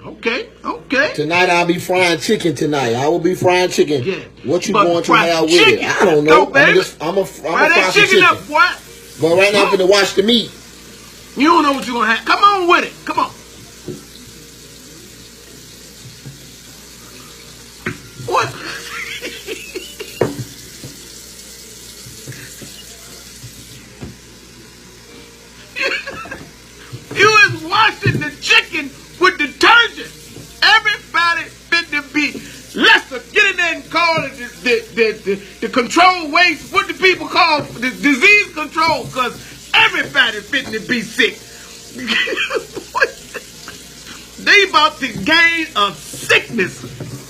Okay, okay. Tonight I'll be frying chicken tonight. I will be frying chicken. Yeah. What you But going to fry have with chicken. it? I don't know. Go, baby. I'm a Fry fry that some chicken chicken. up, boy. But right now I'm finna watch the meat. You don't know what you're gonna have. Come on with it. Come on. What? You is washing the chicken with detergent. Everybody fit to be Lester. Get in there and call it the control waste. What do people call the disease control? Because everybody fit to be sick. They about to gain a sickness.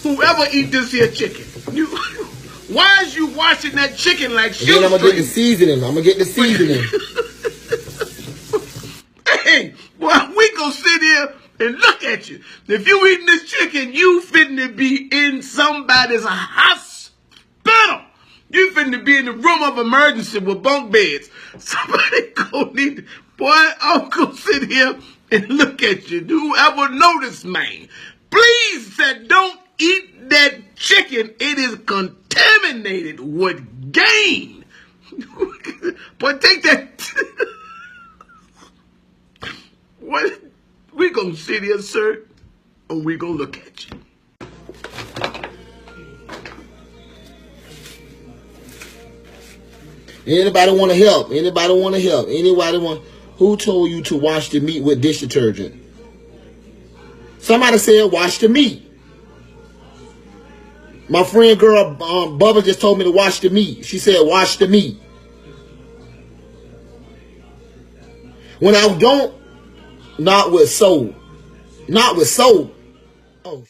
Whoever eat this here chicken. Why is you washing that chicken like shoe Then I'm gonna get the string? seasoning. Hey, well, we gonna sit here and look at you. If you eating this chicken, you finna be in somebody's hospital. You finna be in the room of emergency with bunk beds. Somebody gonna need, boy, I'm gonna sit here and look at you. Whoever notice, man, please say don't eat that chicken. It is contaminated with gain. Boy, take that. What? We gonna sit here, sir, and we gonna look at you. Anybody want to help? Anybody want to help? Anybody want? Who told you to wash the meat with dish detergent? Somebody said wash the meat. My friend girl Bubba just told me to wash the meat. She said wash the meat. When I don't, not with soap. Not with soap. Oh.